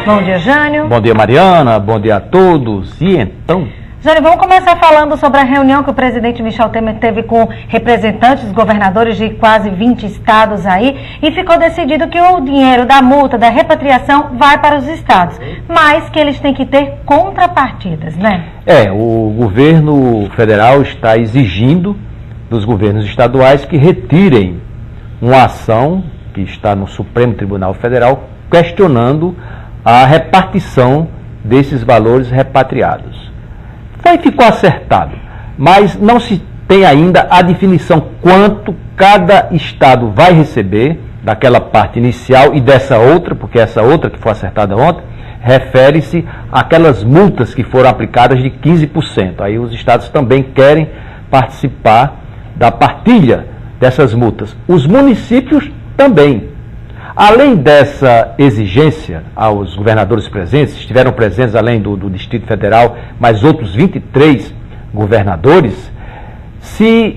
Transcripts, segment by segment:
Bom dia, Jânio. Bom dia, Mariana. Bom dia a todos. E então? Jânio, vamos começar falando sobre a reunião que o presidente Michel Temer teve com representantes, governadores de quase 20 estados aí, e ficou decidido que o dinheiro da multa, da repatriação, vai para os estados, mas que eles têm que ter contrapartidas, né? O governo federal está exigindo dos governos estaduais que retirem uma ação que está no Supremo Tribunal Federal questionando a repartição desses valores repatriados. Ficou acertado, mas não se tem ainda a definição quanto cada estado vai receber daquela parte inicial e dessa outra, porque essa outra que foi acertada ontem, refere-se àquelas multas que foram aplicadas de 15%. Aí os estados também querem participar da partilha dessas multas. Os municípios também. Além dessa exigência aos governadores presentes, estiveram presentes além do Distrito Federal, mais outros 23 governadores, se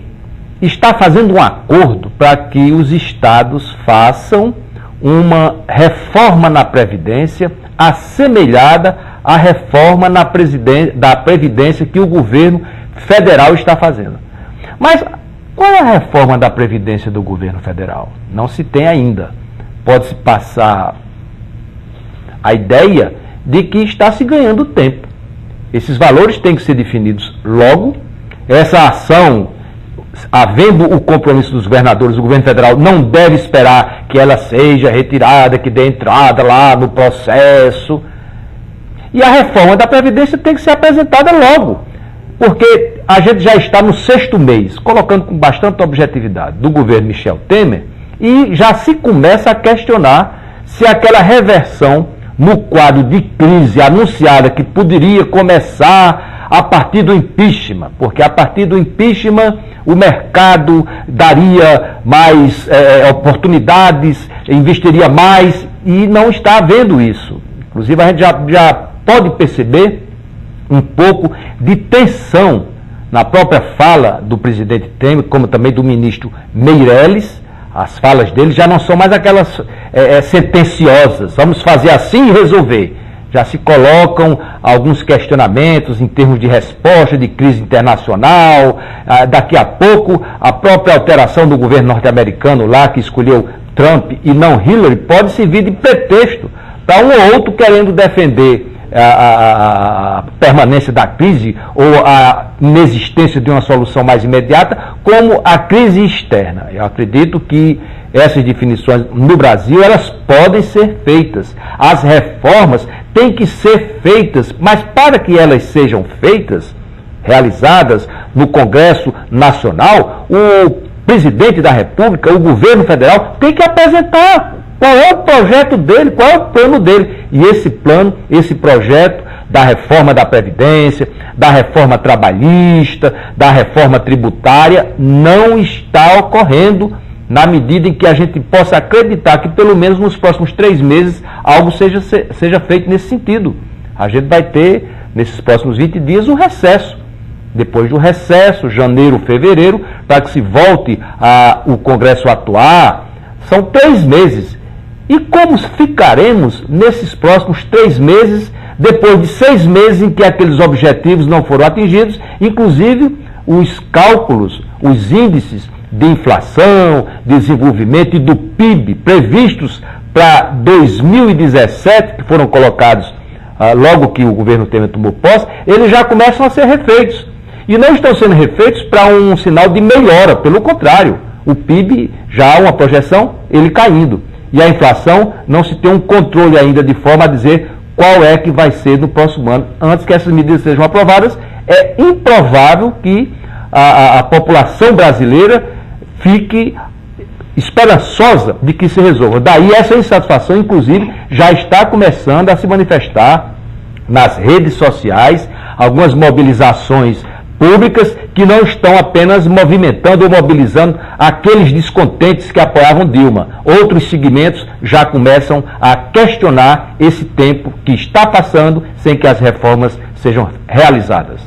está fazendo um acordo para que os estados façam uma reforma na Previdência assemelhada à reforma da Previdência que o governo federal está fazendo. Mas qual é a reforma da Previdência do governo federal? Não se tem ainda. Pode-se passar a ideia de que está se ganhando tempo. Esses valores têm que ser definidos logo. Essa ação, havendo o compromisso dos governadores, o governo federal não deve esperar que ela seja retirada, que dê entrada lá no processo. E a reforma da Previdência tem que ser apresentada logo, porque a gente já está no 6º mês, colocando com bastante objetividade, do governo Michel Temer, e já se começa a questionar se aquela reversão no quadro de crise anunciada que poderia começar a partir do impeachment, porque a partir do impeachment o mercado daria mais oportunidades, investiria mais, e não está havendo isso. Inclusive a gente já pode perceber um pouco de tensão na própria fala do presidente Temer, como também do ministro Meirelles. As falas dele já não são mais aquelas sentenciosas, vamos fazer assim e resolver. Já se colocam alguns questionamentos em termos de resposta, de crise internacional. Daqui a pouco, a própria alteração do governo norte-americano lá, que escolheu Trump e não Hillary, pode servir de pretexto para um ou outro querendo defender a permanência da crise ou a inexistência de uma solução mais imediata, como a crise externa. Eu acredito que essas definições no Brasil, elas podem ser feitas. As reformas têm que ser feitas, mas para que elas sejam feitas, realizadas no Congresso Nacional, o presidente da República, o governo federal, tem que apresentar qual é o projeto dele, qual é o plano dele. E esse plano, esse projeto da reforma da Previdência, da reforma trabalhista, da reforma tributária, não está ocorrendo na medida em que a gente possa acreditar que pelo menos nos próximos 3 meses algo seja feito nesse sentido. A gente vai ter, nesses próximos 20 dias, um recesso. Depois do recesso, janeiro, fevereiro, para que se volte o Congresso a atuar, são 3 meses. E como ficaremos nesses próximos 3 meses, depois de 6 meses em que aqueles objetivos não foram atingidos, inclusive os cálculos, os índices de inflação, desenvolvimento e do PIB previstos para 2017, que foram colocados logo que o governo Temer tomou posse, eles já começam a ser refeitos. E não estão sendo refeitos para um sinal de melhora, pelo contrário, o PIB já há uma projeção, ele caindo. E a inflação não se tem um controle ainda de forma a dizer qual é que vai ser no próximo ano. Antes que essas medidas sejam aprovadas, é improvável que a população brasileira fique esperançosa de que se resolva. Daí essa insatisfação, inclusive, já está começando a se manifestar nas redes sociais, algumas mobilizações públicas que não estão apenas movimentando ou mobilizando aqueles descontentes que apoiavam Dilma. Outros segmentos já começam a questionar esse tempo que está passando sem que as reformas sejam realizadas.